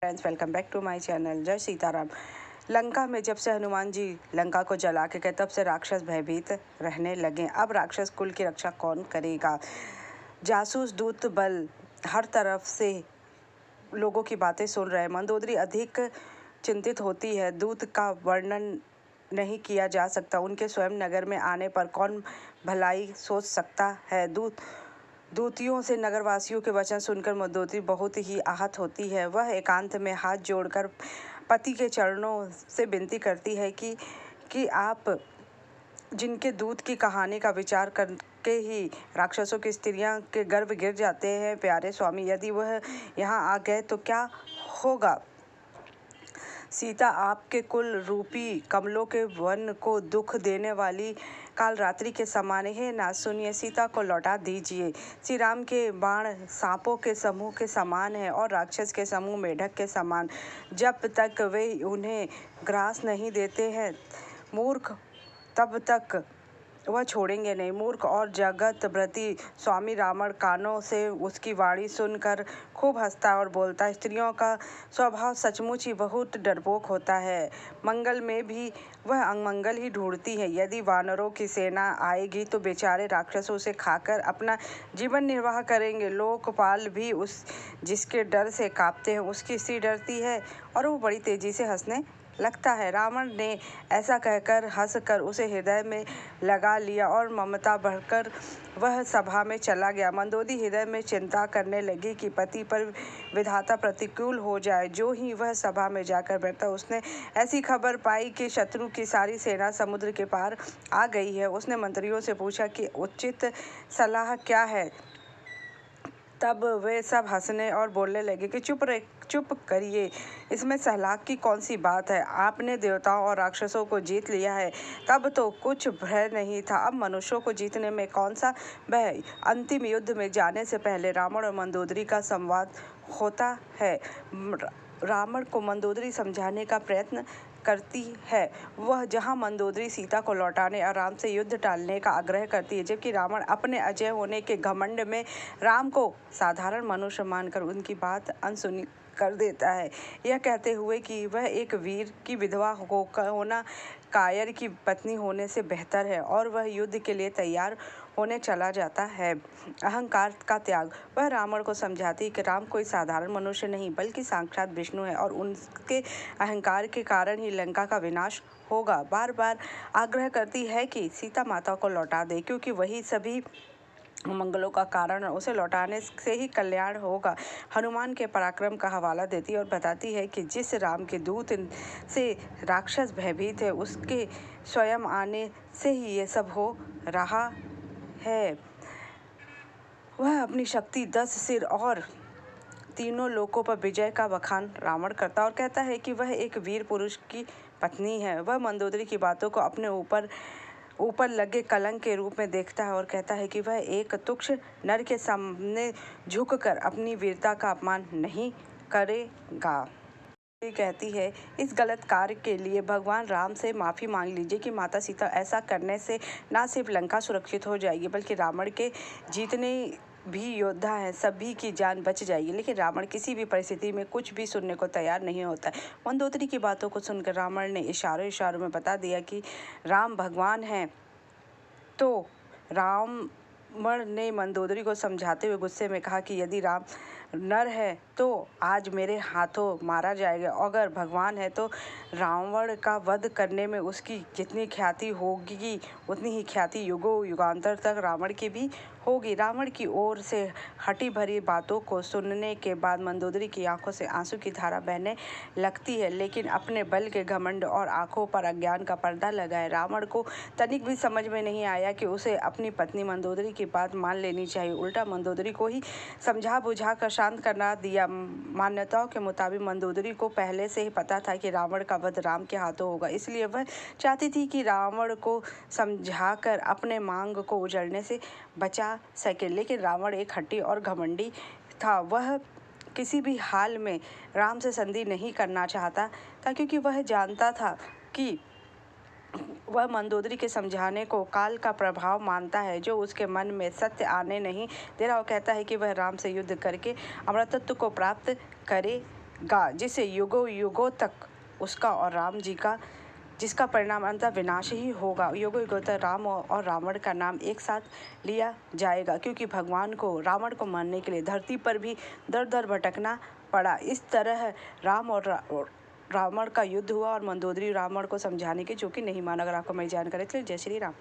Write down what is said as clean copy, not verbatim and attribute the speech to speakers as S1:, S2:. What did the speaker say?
S1: Friends, welcome back to my channel. जय सीताराम। लंका में जब से हनुमान जी लंका को जला के गए तब से राक्षस भयभीत रहने लगे। अब राक्षस कुल की रक्षा कौन करेगा? जासूस दूत बल हर तरफ से लोगों की बातें सुन रहे। मंदोदरी अधिक चिंतित होती है। दूत का वर्णन नहीं किया जा सकता। उनके स्वयं नगर में आने पर कौन भलाई सोच सकता है। दूतियों से नगरवासियों के वचन सुनकर मंदोदरी बहुत ही आहत होती है। वह एकांत में हाथ जोड़कर पति के चरणों से विनती करती है कि आप जिनके दूत की कहानी का विचार करके ही राक्षसों की स्त्रियां के गर्भ गिर जाते हैं, प्यारे स्वामी, यदि वह यहाँ आ गए तो क्या होगा? सीता आपके कुल रूपी कमलों के वन को दुख देने वाली काल रात्रि के समान है। ना सुनिए, सीता को लौटा दीजिए। श्री राम के बाण सांपों के समूह के समान है और राक्षस के समूह मेढक के समान। जब तक वे उन्हें ग्रास नहीं देते हैं मूर्ख, तब तक वह छोड़ेंगे नहीं। मूर्ख और जगत व्रती स्वामी रावण कानों से उसकी वाणी सुनकर खूब हंसता और बोलता, स्त्रियों का स्वभाव सचमुच ही बहुत डरपोक होता है। मंगल में भी वह अमंगल ही ढूंढती है। यदि वानरों की सेना आएगी तो बेचारे राक्षसों से खाकर अपना जीवन निर्वाह करेंगे। लोकपाल भी उस जिसके डर से कांपते हैं उसकी स्त्री डरती है और वो बड़ी तेजी से हंसने लगता है। रावण ने ऐसा कहकर हंसकर उसे हृदय में लगा लिया और ममता बढ़कर वह सभा में चला गया। मंदोदरी हृदय में चिंता करने लगी कि पति पर विधाता प्रतिकूल हो जाए। जो ही वह सभा में जाकर बैठा, उसने ऐसी खबर पाई कि शत्रु की सारी सेना समुद्र के पार आ गई है। उसने मंत्रियों से पूछा कि उचित सलाह क्या है। तब वे सब हंसने और बोलने लगे कि चुप करिए, इसमें सलाह की कौन सी बात है। आपने देवताओं और राक्षसों को जीत लिया है, तब तो कुछ भय नहीं था। अब मनुष्यों को जीतने में कौन सा भय। अंतिम युद्ध में जाने से पहले रावण और मंदोदरी का संवाद होता है। रावण को मंदोदरी समझाने का प्रयत्न करती है। वह जहां मंदोदरी सीता को लौटाने और राम से युद्ध टालने का आग्रह करती है, जबकि रावण अपने अजय होने के घमंड में राम को साधारण मनुष्य मानकर उनकी बात अनसुनी कर देता है, यह कहते हुए कि वह एक वीर की विधवा होना कायर की पत्नी होने से बेहतर है, और वह युद्ध के लिए तैयार होने चला जाता है। अहंकार का त्याग। वह रावण को समझाती कि राम कोई साधारण मनुष्य नहीं बल्कि साक्षात विष्णु है और उनके अहंकार के कारण ही लंका का विनाश होगा। बार बार आग्रह करती है कि सीता माता को लौटा दे, क्योंकि वही सभी मंगलों का कारण है। उसे लौटाने से ही कल्याण होगा। हनुमान के पराक्रम का हवाला देती है और बताती है कि जिस राम के दूत से राक्षस भयभीत है, उसके स्वयं आने से ही ये सब हो रहा है। वह अपनी शक्ति 10 सिर और तीनों लोकों पर विजय का बखान रावण करता और कहता है कि वह एक वीर पुरुष की पत्नी है। वह मंदोदरी की बातों को अपने ऊपर लगे कलंक के रूप में देखता है और कहता है कि वह एक तुच्छ नर के सामने झुककर अपनी वीरता का अपमान नहीं करेगा। कहती है, इस गलत कार्य के लिए भगवान राम से माफ़ी मांग लीजिए कि माता सीता ऐसा करने से ना सिर्फ लंका सुरक्षित हो जाएगी बल्कि रावण के जितने भी योद्धा हैं सभी की जान बच जाएगी। लेकिन रावण किसी भी परिस्थिति में कुछ भी सुनने को तैयार नहीं होता है। मंदोदरी की बातों को सुनकर रावण ने इशारों में बता दिया कि राम भगवान हैं। तो रावण ने मंदोदरी को समझाते हुए गुस्से में कहा कि यदि राम नर है तो आज मेरे हाथों मारा जाएगा, अगर भगवान है तो रावण का वध करने में उसकी जितनी ख्याति होगी उतनी ही ख्याति युगों युगांतर तक रावण की भी होगी। रावण की ओर से हठी भरी बातों को सुनने के बाद मंदोदरी की आंखों से आंसू की धारा बहने लगती है, लेकिन अपने बल के घमंड और आंखों पर अज्ञान का पर्दा लगाए रावण को तनिक भी समझ में नहीं आया कि उसे अपनी पत्नी मंदोदरी की बात मान लेनी चाहिए। उल्टा मंदोदरी को ही समझा बुझा कर शांत करना दिया। मान्यताओं के मुताबिक मंदोदरी को पहले से ही पता था कि रावण का वध राम के हाथों होगा, इसलिए वह चाहती थी कि रावण को समझाकर अपने मांग को उजड़ने से बचा सके। लेकिन रावण एक हठी और घमंडी था। वह किसी भी हाल में राम से संधि नहीं करना चाहता था, क्योंकि वह जानता था कि वह मंदोदरी के समझाने को काल का प्रभाव मानता है जो उसके मन में सत्य आने नहीं दे रहा। वो कहता है कि वह राम से युद्ध करके अमरतत्व को प्राप्त करे जाएगा, जिससे युगों युगों तक उसका और राम जी का, जिसका परिणाम अंततः विनाश ही होगा। युगों युगों तक राम और रावण का नाम एक साथ लिया जाएगा, क्योंकि भगवान को रावण को मारने के लिए धरती पर भी दर दर भटकना पड़ा। इस तरह राम और रावण का युद्ध हुआ और मंदोदरी रावण को समझाने की जो कि नहीं माना। अगर आपको मेरी जानकारी थी, जय श्री राम।